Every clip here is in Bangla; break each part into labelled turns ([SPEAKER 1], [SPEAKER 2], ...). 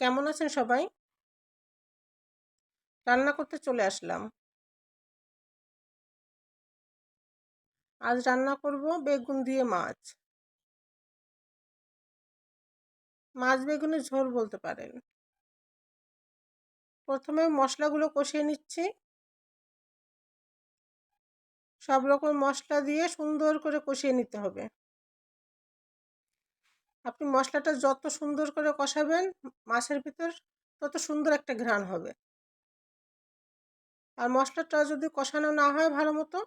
[SPEAKER 1] কেমন আছেন সবাই? রান্না করতে চলে আসলাম। আজ রান্না করব বেগুন দিয়ে মাছ। মাছ বেগুনের ঝোল বলতে পারেন। প্রথমে মশলাগুলো কষিয়ে নিচ্ছি। সব রকম মশলা দিয়ে সুন্দর করে কষিয়ে নিতে হবে। আপনি মশলাটা যত সুন্দর করে কষাবেন মাছের ভিতর তত সুন্দর একটা ঘ্রাণ হবে। আর মশলাটা যদি কষানো না হয় ভালো মতো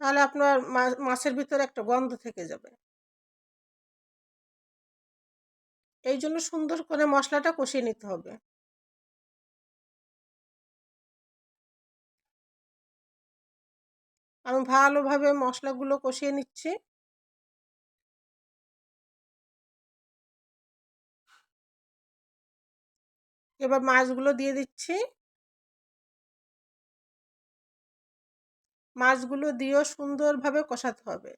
[SPEAKER 1] তাহলে আপনার মাছের ভিতরে একটা গন্ধ থেকে যাবে। এই জন্য সুন্দর করে মশলাটা কষিয়ে নিতে হবে। আমি ভালোভাবে মশলাগুলো কষিয়ে নিচ্ছি। এবার মাছগুলো দিয়ে দিচ্ছি। মাছগুলো দিয়েও সুন্দরভাবে কষাতে হবে।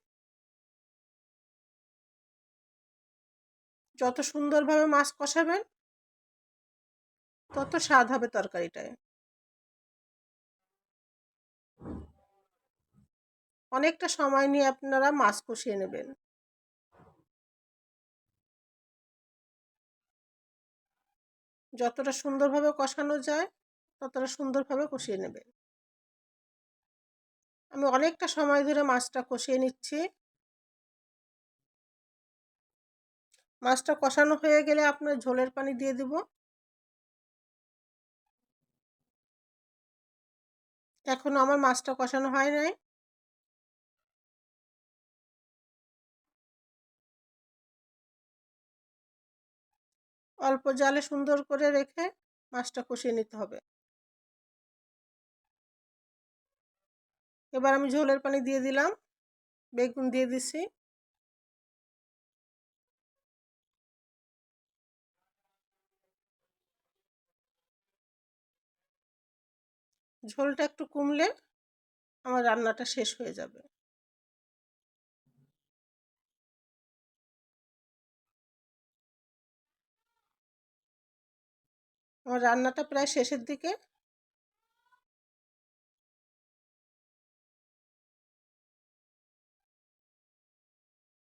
[SPEAKER 1] যত সুন্দরভাবে মাছ কষাবেন তত স্বাদ হবে তরকারিটায়। অনেকটা সময় নিয়ে আপনারা মাছ কষিয়ে নেবেন। যতটা সুন্দরভাবে কষানো যায় ততটা সুন্দরভাবে কষিয়ে নেবেন। আমি অনেকটা সময় ধরে মাছটা কষিয়ে নিচ্ছি। মাছটা কষানো হয়ে গেলে আপনার ঝোলের পানি দিয়ে দেব। এখনো আমার মাছটা কষানো হয় নাই। অল্প জালে সুন্দর করে রেখে মাছটা কষিয়ে নিতে হবে। এবার আমি ঝোলের পানি দিয়ে দিলাম। বেগুন দিয়ে দিছি। ঝোলটা একটু কমলে আমার রান্নাটা শেষ হয়ে যাবে। আমার রান্নাটা প্রায় শেষের দিকে।